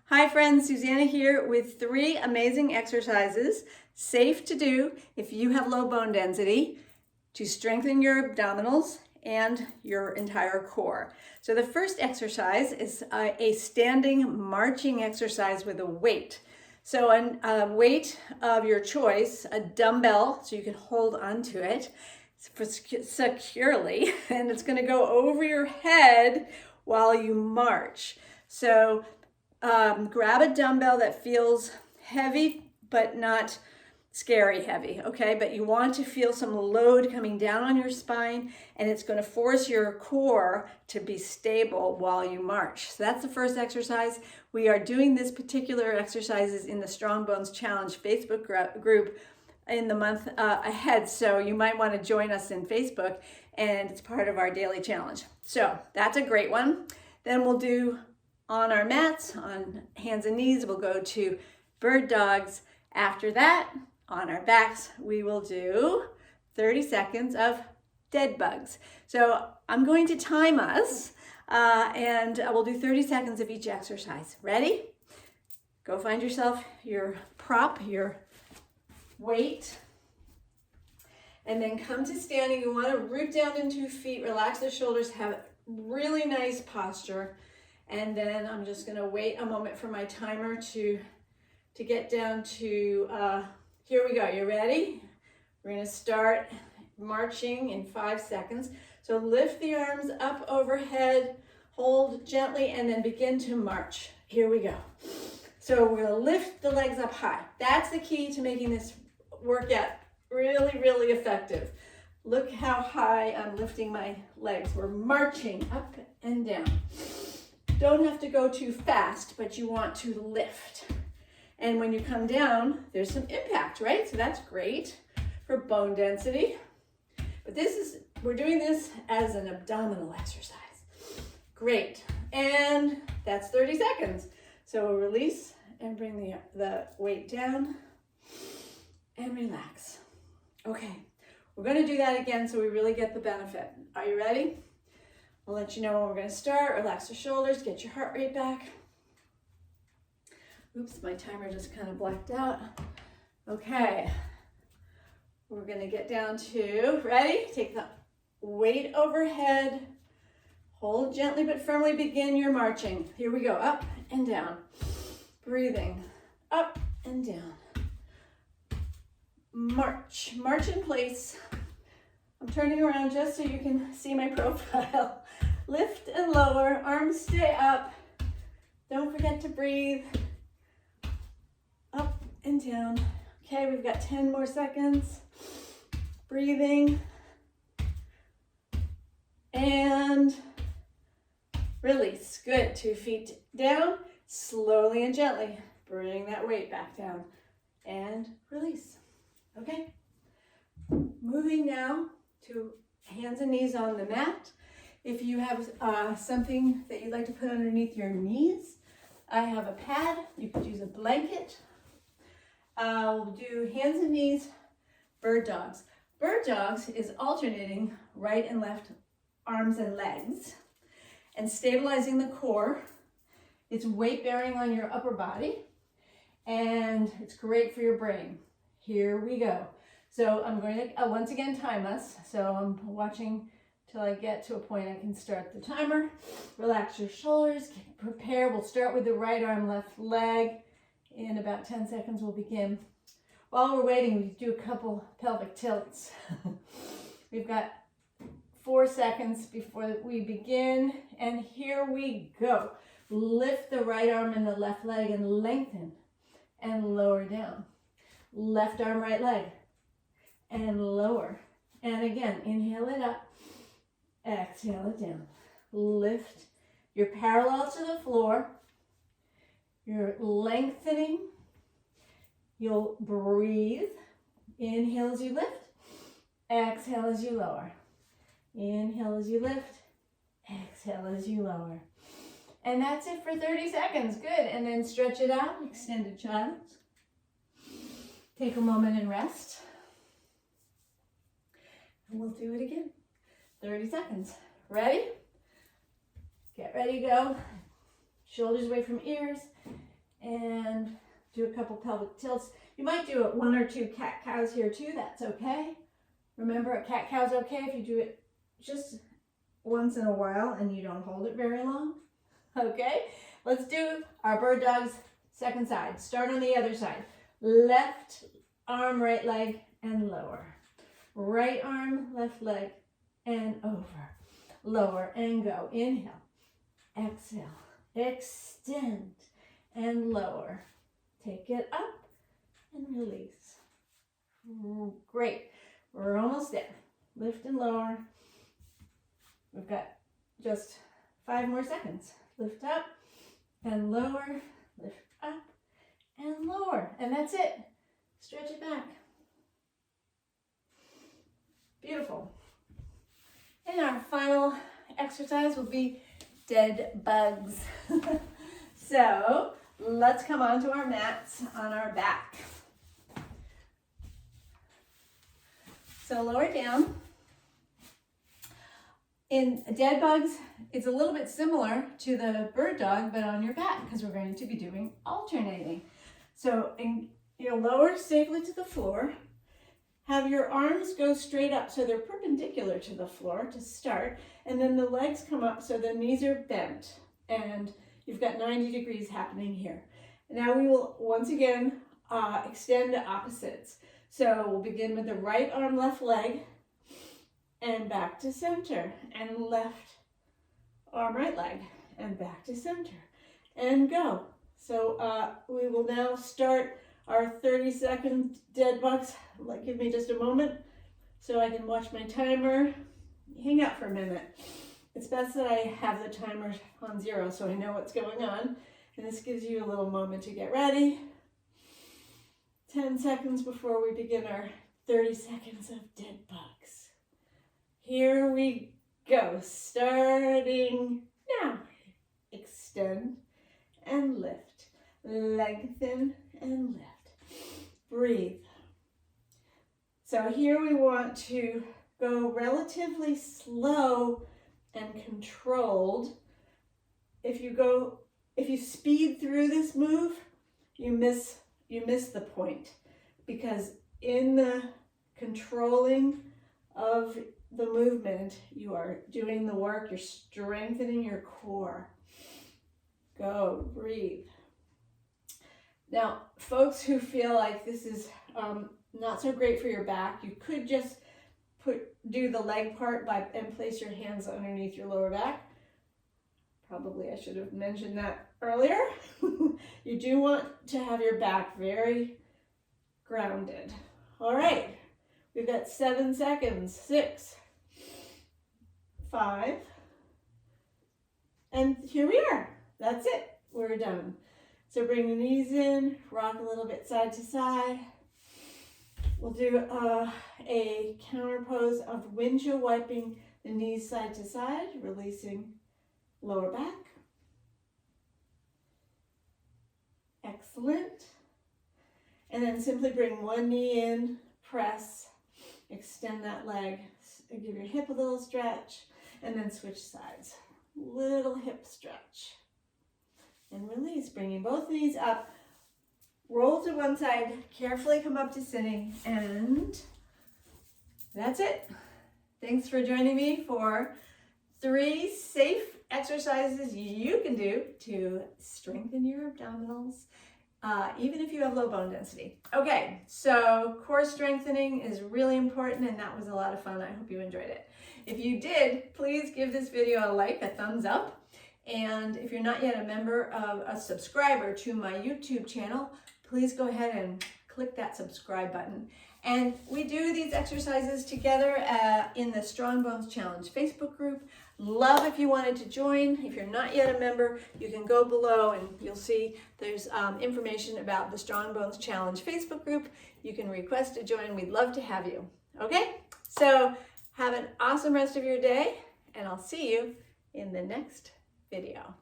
Hi friends, Susannah here with 3 amazing exercises, safe to do if you have low bone density, to strengthen your abdominals and your entire core. So the first exercise is a standing marching exercise with a weight. So a weight of your choice, a dumbbell, so you can hold onto it securely, and it's going to go over your head while you march. So grab a dumbbell that feels heavy but not scary heavy, okay? But you want to feel some load coming down on your spine, and it's going to force your core to be stable while you march. So that's the first exercise. We are doing this particular exercises in the Strong Bones Challenge Facebook group in the month ahead, so you might want to join us in Facebook, and it's part of our daily challenge. So that's a great one. Then we'll do on our mats, on hands and knees, we'll go to bird dogs. After that, on our backs, we will do 30 seconds of dead bugs. So I'm going to time us, and we'll do 30 seconds of each exercise. Ready? Go find yourself your prop, your weight, and then come to standing. You want to root down into your feet, relax the shoulders, have really nice posture. And then I'm just going to wait a moment for my timer to get down to, here we go. You ready? We're going to start marching in 5 seconds. So lift the arms up overhead, hold gently, and then begin to march. Here we go. So we're going to lift the legs up high. That's the key to making this workout really, really effective. Look how high I'm lifting my legs. We're marching up and down. Don't have to go too fast, but you want to lift. And when you come down, there's some impact, right? So that's great for bone density. But we're doing this as an abdominal exercise. Great. And that's 30 seconds. So we'll release and bring the weight down and relax. Okay, we're going to do that again so we really get the benefit. Are you ready? I'll let you know when we're going to start. Relax the shoulders, get your heart rate back. Oops, my timer just kind of blacked out. Okay, we're going to get down to, ready? Take the weight overhead. Hold gently but firmly, begin your marching. Here we go, up and down. Breathing, up and down. March in place. I'm turning around just so you can see my profile. Lift and lower, arms stay up. Don't forget to breathe. Up and down. Okay, we've got 10 more seconds. Breathing. And release. Good. 2 feet down. Slowly and gently bring that weight back down. And release. Okay. Moving now to hands and knees on the mat. If you have something that you'd like to put underneath your knees, I have a pad. You could use a blanket. We'll do hands and knees, bird dogs. Bird dogs is alternating right and left arms and legs and stabilizing the core. It's weight bearing on your upper body, and it's great for your brain. Here we go. So I'm going to once again time us. So I'm watching till I get to a point I can start the timer. Relax your shoulders, prepare. We'll start with the right arm, left leg. In about 10 seconds we'll begin. While we're waiting, we do a couple pelvic tilts. We've got 4 seconds before we begin, and here we go. Lift the right arm and the left leg and lengthen and lower down. Left arm, right leg, and lower. And again, inhale it up, exhale it down. Lift. You're parallel to the floor. You're lengthening. You'll breathe. Inhale as you lift, exhale as you lower. Inhale as you lift, exhale as you lower. And that's it for 30 seconds. Good. And then stretch it out, extended child. Take a moment and rest. And we'll do it again. 30 seconds. Ready? Get ready to go. Shoulders away from ears. and do a couple pelvic tilts. You might do 1 or 2 cat-cows here too, that's okay. Remember, a cat-cow's okay if you do it just once in a while and you don't hold it very long. Okay, let's do our bird dogs second side. Start on the other side. Left arm, right leg, and lower. Right arm, left leg, and over. Lower and go. Inhale, exhale, extend, and lower. Take it up and release. Great. We're almost there. Lift and lower. We've got just 5 more seconds. Lift up and lower. Lift up and lower. And that's it. Stretch it back. Beautiful. And our final exercise will be dead bugs. So let's come onto our mats on our back. So lower down. In dead bugs, it's a little bit similar to the bird dog, but on your back, because we're going to be doing alternating. So you'll lower safely to the floor. Have your arms go straight up so they're perpendicular to the floor to start, and then the legs come up so the knees are bent, and you've got 90 degrees happening here. Now we will once again extend to opposites. So we'll begin with the right arm, left leg, and back to center, and left arm, right leg, and back to center, and go. So we will now start our 30-second dead bugs. Give me just a moment so I can watch my timer. Hang out for a minute. It's best that I have the timer on 0 so I know what's going on. And this gives you a little moment to get ready. 10 seconds before we begin our 30 seconds of dead bugs. Here we go. Starting now. Extend and lift. Lengthen and lift. Breathe. So here we want to go relatively slow and controlled. If you speed through this move, you miss the point, because in the controlling of the movement, you are doing the work, you're strengthening your core. Go, breathe. Now, folks who feel like this is not so great for your back, you could just do the leg part and place your hands underneath your lower back. Probably I should have mentioned that earlier. You do want to have your back very grounded. All right, we've got 7 seconds. 6, 5, and here we are. That's it. We're done. So bring the knees in, rock a little bit side to side. We'll do a counter pose of windshield wiping the knees side to side, releasing lower back. Excellent. And then simply bring one knee in, press, extend that leg, and give your hip a little stretch, and then switch sides. Little hip stretch. And release, bringing both knees up. Roll to one side, carefully come up to sitting, and that's it. Thanks for joining me for 3 safe exercises you can do to strengthen your abdominals, even if you have low bone density. Okay, so core strengthening is really important, and that was a lot of fun. I hope you enjoyed it. If you did, please give this video a like, a thumbs up. And if you're not yet a member of a subscriber to my YouTube channel, please go ahead and click that subscribe button. And we do these exercises together in the Strong Bones Challenge Facebook group. Love if you wanted to join. If you're not yet a member, you can go below and you'll see there's information about the Strong Bones Challenge Facebook group. You can request to join. We'd love to have you. Okay? So have an awesome rest of your day, and I'll see you in the next video.